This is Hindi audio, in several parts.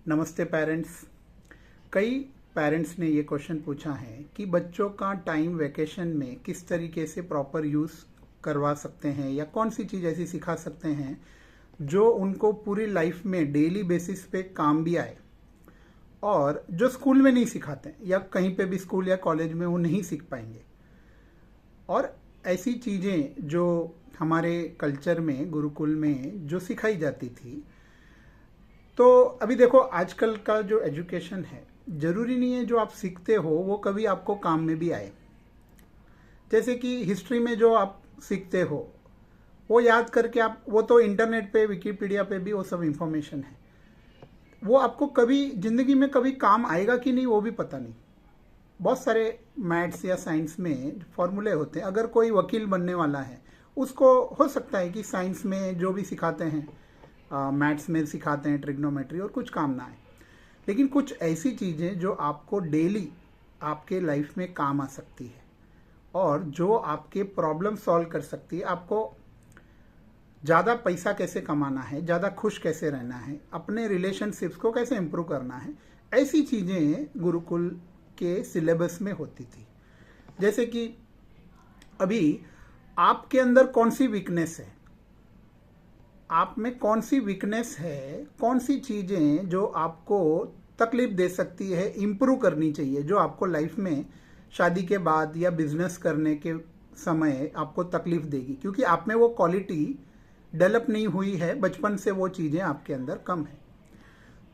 नमस्ते पेरेंट्स। कई पेरेंट्स ने ये क्वेश्चन पूछा है कि बच्चों का टाइम वेकेशन में किस तरीके से प्रॉपर यूज़ करवा सकते हैं या कौन सी चीज़ ऐसी सिखा सकते हैं जो उनको पूरी लाइफ में डेली बेसिस पे काम भी आए और जो स्कूल में नहीं सिखाते या कहीं पे भी स्कूल या कॉलेज में वो नहीं सीख पाएंगे। और ऐसी चीज़ें जो हमारे कल्चर में गुरुकुल में जो सिखाई जाती थी, तो अभी देखो आजकल का जो एजुकेशन है, ज़रूरी नहीं है जो आप सीखते हो वो कभी आपको काम में भी आए। जैसे कि हिस्ट्री में जो आप सीखते हो वो याद करके आप, वो तो इंटरनेट पे विकिपीडिया पे भी वो सब इंफॉर्मेशन है, वो आपको कभी ज़िंदगी में कभी काम आएगा कि नहीं वो भी पता नहीं। बहुत सारे मैथ्स या साइंस में फॉर्मूले होते हैं। अगर कोई वकील बनने वाला है उसको हो सकता है कि साइंस में जो भी सिखाते हैं, मैथ्स में सिखाते हैं ट्रिग्नोमेट्री, और कुछ काम ना आए। लेकिन कुछ ऐसी चीज़ें जो आपको डेली आपके लाइफ में काम आ सकती है और जो आपके प्रॉब्लम सॉल्व कर सकती है। आपको ज़्यादा पैसा कैसे कमाना है, ज़्यादा खुश कैसे रहना है, अपने रिलेशनशिप्स को कैसे इम्प्रूव करना है, ऐसी चीज़ें गुरुकुल के सिलेबस में होती थी। जैसे कि अभी आपके अंदर कौन सी वीकनेस है, आप में कौन सी वीकनेस है, कौन सी चीज़ें जो आपको तकलीफ दे सकती है, इम्प्रूव करनी चाहिए, जो आपको लाइफ में शादी के बाद या बिजनेस करने के समय आपको तकलीफ देगी, क्योंकि आप में वो क्वालिटी डेवलप नहीं हुई है, बचपन से वो चीज़ें आपके अंदर कम है।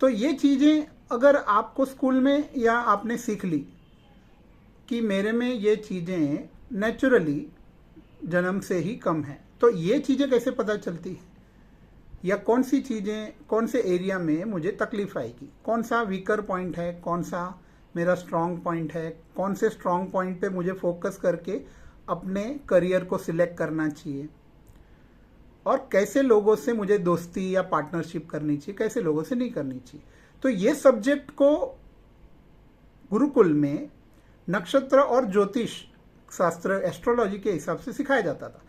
तो ये चीज़ें अगर आपको स्कूल में या आपने सीख ली कि मेरे में ये चीज़ें नेचुरली जन्म से ही कम है, तो ये चीज़ें कैसे पता चलती है या कौन सी चीज़ें कौन से एरिया में मुझे तकलीफ आएगी, कौन सा वीकर पॉइंट है, कौन सा मेरा स्ट्रॉन्ग पॉइंट है, कौन से स्ट्रॉन्ग पॉइंट पे मुझे फोकस करके अपने करियर को सिलेक्ट करना चाहिए, और कैसे लोगों से मुझे दोस्ती या पार्टनरशिप करनी चाहिए, कैसे लोगों से नहीं करनी चाहिए। तो ये सब्जेक्ट को गुरुकुल में नक्षत्र और ज्योतिष शास्त्र, एस्ट्रोलॉजी के हिसाब से सिखाया जाता था।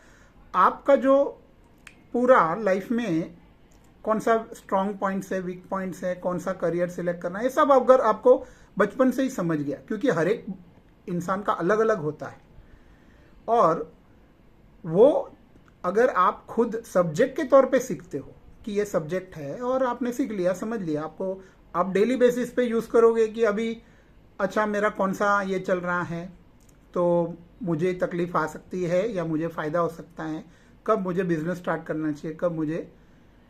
आपका जो पूरा लाइफ में कौन सा स्ट्रॉन्ग पॉइंट्स है, वीक पॉइंट्स है, कौन सा करियर सिलेक्ट करना है, ये सब अगर आपको बचपन से ही समझ गया, क्योंकि हर एक इंसान का अलग अलग होता है। और वो अगर आप खुद सब्जेक्ट के तौर पे सीखते हो कि ये सब्जेक्ट है और आपने सीख लिया, समझ लिया, आपको आप डेली बेसिस पे यूज़ करोगे कि अभी अच्छा मेरा कौन सा ये चल रहा है, तो मुझे तकलीफ आ सकती है या मुझे फ़ायदा हो सकता है, कब मुझे बिजनेस स्टार्ट करना चाहिए, कब मुझे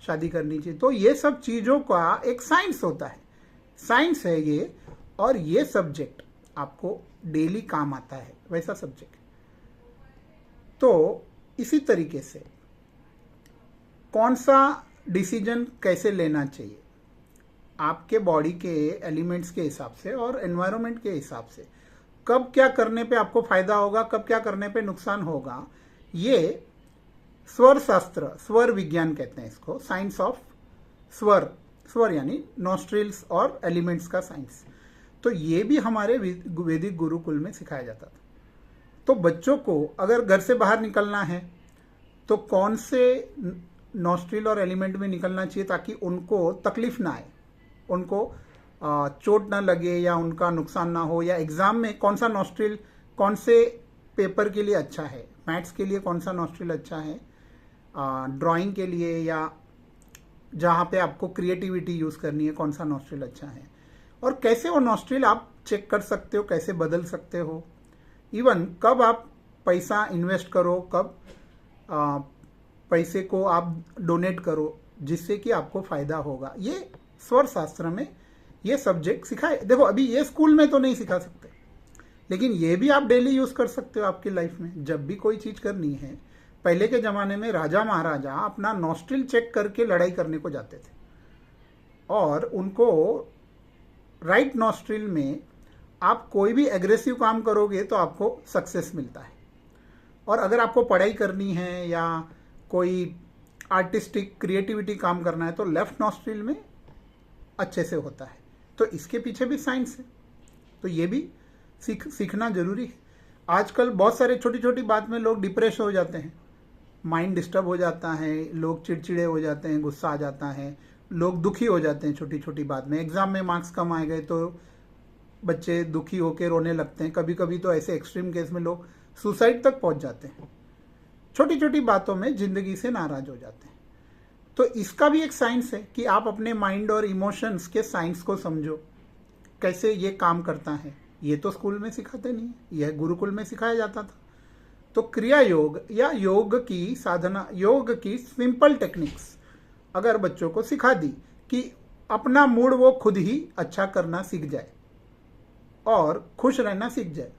शादी करनी चाहिए। तो ये सब चीज़ों का एक साइंस होता है, साइंस है ये, और ये सब्जेक्ट आपको डेली काम आता है, वैसा सब्जेक्ट। तो इसी तरीके से कौन सा डिसीजन कैसे लेना चाहिए आपके बॉडी के एलिमेंट्स के हिसाब से और एनवायरनमेंट के हिसाब से, कब क्या करने पे आपको फायदा होगा, कब क्या करने पे नुकसान होगा, ये स्वर शास्त्र, स्वर विज्ञान कहते हैं इसको, साइंस ऑफ स्वर, स्वर यानी नॉस्ट्रिल्स और एलिमेंट्स का साइंस। तो ये भी हमारे वैदिक गुरुकुल में सिखाया जाता था। तो बच्चों को अगर घर से बाहर निकलना है तो कौन से नॉस्ट्रिल और एलिमेंट में निकलना चाहिए ताकि उनको तकलीफ ना आए, उनको चोट ना लगे या उनका नुकसान ना हो, या एग्जाम में कौन सा नॉस्ट्रिल कौन से पेपर के लिए अच्छा है, मैथ्स के लिए कौन सा नॉस्ट्रिल अच्छा है, ड्राइंग के लिए या जहाँ पे आपको क्रिएटिविटी यूज़ करनी है कौन सा नॉस्ट्रिल अच्छा है, और कैसे वो नॉस्ट्रिल आप चेक कर सकते हो, कैसे बदल सकते हो, इवन कब आप पैसा इन्वेस्ट करो, कब पैसे को आप डोनेट करो जिससे कि आपको फ़ायदा होगा। ये स्वर शास्त्र में ये सब्जेक्ट सिखाए। देखो अभी ये स्कूल में तो नहीं सिखा सकते, लेकिन ये भी आप डेली यूज़ कर सकते हो आपकी लाइफ में। जब भी कोई चीज़ करनी है, पहले के ज़माने में राजा महाराजा अपना नॉस्ट्रिल चेक करके लड़ाई करने को जाते थे, और उनको राइट नॉस्ट्रिल में आप कोई भी एग्रेसिव काम करोगे तो आपको सक्सेस मिलता है, और अगर आपको पढ़ाई करनी है या कोई आर्टिस्टिक क्रिएटिविटी काम करना है तो लेफ्ट नॉस्ट्रिल में अच्छे से होता है। तो इसके पीछे भी साइंस है, तो ये भी सीखना जरूरी है। आजकल बहुत सारे छोटी छोटी बात में लोग डिप्रेस हो जाते हैं, माइंड डिस्टर्ब हो जाता है, लोग चिड़चिड़े हो जाते हैं, गुस्सा आ जाता है, लोग दुखी हो जाते हैं छोटी छोटी बात में। एग्जाम में मार्क्स कम आ गए तो बच्चे दुखी होकर रोने लगते हैं। कभी कभी तो ऐसे एक्सट्रीम केस में लोग सुसाइड तक पहुंच जाते हैं। छोटी छोटी बातों में जिंदगी से नाराज हो जाते हैं। तो इसका भी एक साइंस है कि आप अपने माइंड और इमोशंस के साइंस को समझो, कैसे ये काम करता है। ये तो स्कूल में सिखाते नहीं है, यह गुरुकुल में सिखाया जाता था। तो क्रिया योग या योग की साधना, योग की सिंपल टेक्निक्स अगर बच्चों को सिखा दी कि अपना मूड वो खुद ही अच्छा करना सीख जाए और खुश रहना सीख जाए,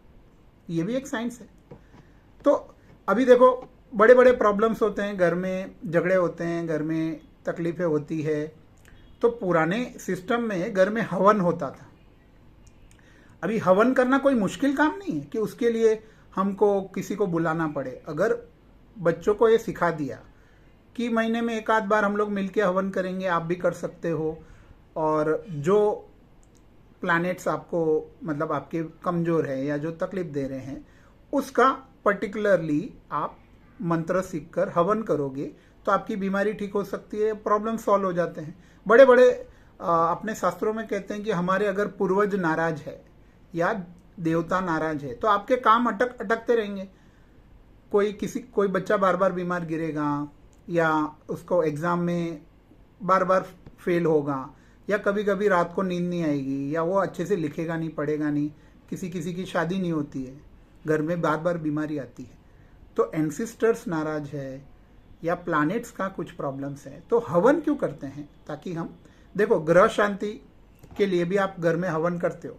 ये भी एक साइंस है। तो अभी देखो, बड़े बड़े प्रॉब्लम्स होते हैं घर में, झगड़े होते हैं घर में, तकलीफें होती है। तो पुराने सिस्टम में घर में हवन होता था। अभी हवन करना कोई मुश्किल काम नहीं है कि उसके लिए हमको किसी को बुलाना पड़े। अगर बच्चों को ये सिखा दिया कि महीने में एक आध बार हम लोग मिलके हवन करेंगे, आप भी कर सकते हो। और जो प्लैनेट्स आपको मतलब आपके कमजोर है या जो तकलीफ दे रहे हैं, उसका पर्टिकुलरली आप मंत्र सीखकर हवन करोगे तो आपकी बीमारी ठीक हो सकती है, प्रॉब्लम सॉल्व हो जाते हैं। बड़े बड़े अपने शास्त्रों में कहते हैं कि हमारे अगर पूर्वज नाराज है या देवता नाराज है तो आपके काम अटकते रहेंगे। कोई बच्चा बार बार बीमार गिरेगा, या उसको एग्जाम में बार बार फेल होगा, या कभी कभी रात को नींद नहीं आएगी, या वो अच्छे से लिखेगा नहीं, पढ़ेगा नहीं, किसी की शादी नहीं होती है, घर में बार बार बीमारी आती है। तो एंसिस्टर्स नाराज है या प्लैनेट्स का कुछ प्रॉब्लम्स है। तो हवन क्यों करते हैं? ताकि हम देखो, ग्रह शांति के लिए भी आप घर में हवन करते हो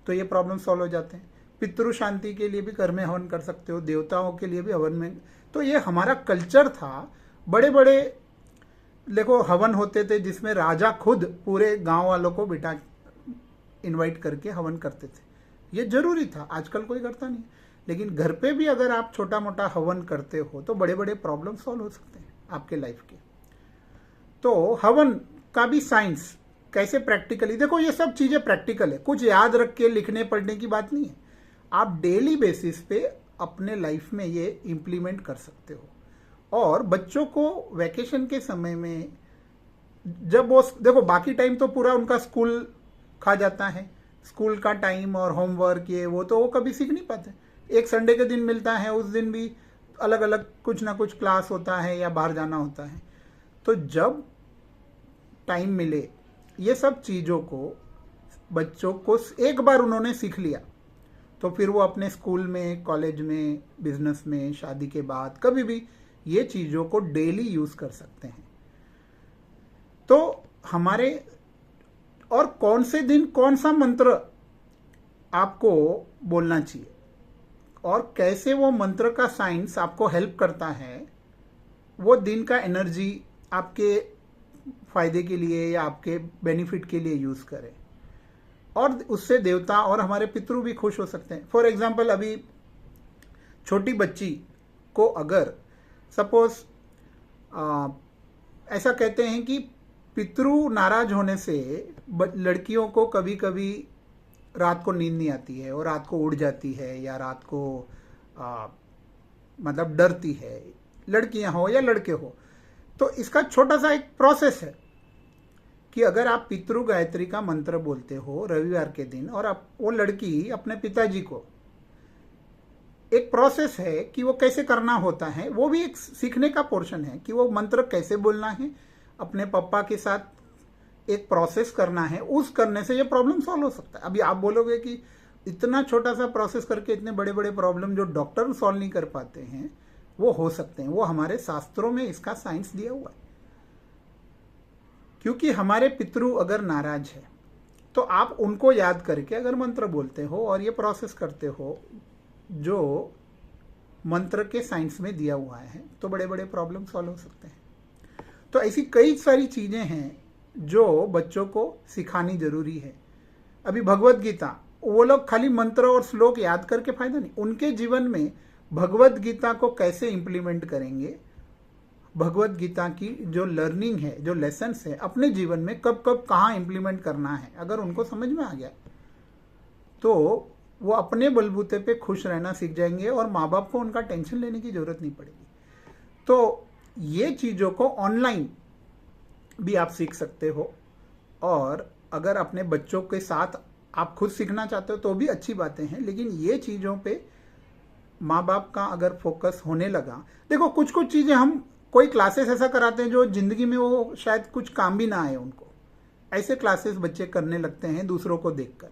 तो ये प्रॉब्लम सॉल्व हो जाते हैं। पितृ शांति के लिए भी घर में हवन कर सकते हो, देवताओं के लिए भी हवन में। तो ये हमारा कल्चर था। बड़े बड़े देखो हवन होते थे जिसमें राजा खुद पूरे गांव वालों को बिठा इनवाइट करके हवन करते थे। ये जरूरी था, आजकल कोई करता नहीं। लेकिन घर पे भी अगर आप छोटा मोटा हवन करते हो तो बड़े बड़े प्रॉब्लम सॉल्व हो सकते हैं आपके लाइफ के। तो हवन का भी साइंस कैसे प्रैक्टिकली, देखो ये सब चीजें प्रैक्टिकल है, कुछ याद रख के लिखने पढ़ने की बात नहीं है। आप डेली बेसिस पे अपने लाइफ में ये इम्प्लीमेंट कर सकते हो। और बच्चों को वैकेशन के समय में जब वो देखो, बाकी टाइम तो पूरा उनका स्कूल खा जाता है, स्कूल का टाइम और होमवर्क ये वो तो वो कभी सीख नहीं पाते। एक संडे के दिन मिलता है, उस दिन भी अलग अलग कुछ ना कुछ क्लास होता है या बाहर जाना होता है। तो जब टाइम मिले ये सब चीज़ों को बच्चों को एक बार उन्होंने सीख लिया तो फिर वो अपने स्कूल में, कॉलेज में, बिजनेस में, शादी के बाद कभी भी ये चीज़ों को डेली यूज कर सकते हैं। तो हमारे और कौन से दिन कौन सा मंत्र आपको बोलना चाहिए और कैसे वो मंत्र का साइंस आपको हेल्प करता है, वो दिन का एनर्जी आपके फायदे के लिए या आपके बेनिफिट के लिए यूज करें और उससे देवता और हमारे पितृ भी खुश हो सकते हैं। फॉर एग्जाम्पल, अभी छोटी बच्ची को अगर सपोज ऐसा कहते हैं कि पितृ नाराज होने से लड़कियों को कभी कभी रात को नींद नहीं आती है और रात को उड़ जाती है या रात को मतलब डरती है, लड़कियां हो या लड़के हो। तो इसका छोटा सा एक प्रोसेस है कि अगर आप पितृ गायत्री का मंत्र बोलते हो रविवार के दिन और आप वो लड़की अपने पिताजी को, एक प्रोसेस है कि वो कैसे करना होता है, वो भी एक सीखने का पोर्शन है कि वो मंत्र कैसे बोलना है, अपने पापा के साथ एक प्रोसेस करना है, उस करने से ये प्रॉब्लम सॉल्व हो सकता है। अभी आप बोलोगे कि इतना छोटा सा प्रोसेस करके इतने बड़े बड़े प्रॉब्लम जो डॉक्टर सॉल्व नहीं कर पाते हैं वो हो सकते हैं। वो हमारे शास्त्रों में इसका साइंस दिया हुआ है। क्योंकि हमारे पितृ अगर नाराज है तो आप उनको याद करके अगर मंत्र बोलते हो और ये प्रोसेस करते हो जो मंत्र के साइंस में दिया हुआ है तो बड़े बड़े प्रॉब्लम सॉल्व हो सकते हैं। तो ऐसी कई सारी चीजें हैं जो बच्चों को सिखानी जरूरी है। अभी भगवत गीता, वो लोग खाली मंत्र और श्लोक याद करके फायदा नहीं, उनके जीवन में भगवत गीता को कैसे इंप्लीमेंट करेंगे, भगवत गीता की जो लर्निंग है, जो लेसन्स है, अपने जीवन में कब कब कहाँ इंप्लीमेंट करना है, अगर उनको समझ में आ गया तो वो अपने बलबूते पे खुश रहना सीख जाएंगे और माँ बाप को उनका टेंशन लेने की जरूरत नहीं पड़ेगी। तो ये चीज़ों को ऑनलाइन भी आप सीख सकते हो। और अगर अपने बच्चों के साथ आप खुद सीखना चाहते हो तो भी अच्छी बातें हैं, लेकिन ये चीज़ों पे माँ बाप का अगर फोकस होने लगा, देखो कुछ कुछ चीज़ें हम कोई क्लासेस ऐसा कराते हैं जो जिंदगी में वो शायद कुछ काम भी ना आए उनको, ऐसे क्लासेस बच्चे करने लगते हैं दूसरों को देखकर।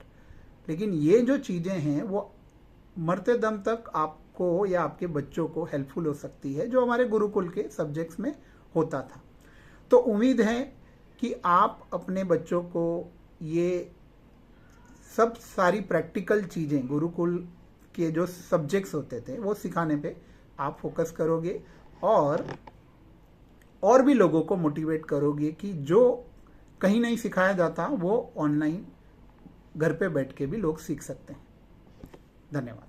लेकिन ये जो चीज़ें हैं वो मरते दम तक आपको या आपके बच्चों को हेल्पफुल हो सकती है, जो हमारे गुरुकुल के सब्जेक्ट्स में होता था। तो उम्मीद है कि आप अपने बच्चों को ये सब सारी प्रैक्टिकल चीज़ें गुरुकुल के जो सब्जेक्ट्स होते थे वो सिखाने पे आप फोकस करोगे, और भी लोगों को मोटिवेट करोगे कि जो कहीं नहीं सिखाया जाता वो ऑनलाइन घर पे बैठ के भी लोग सीख सकते हैं। धन्यवाद।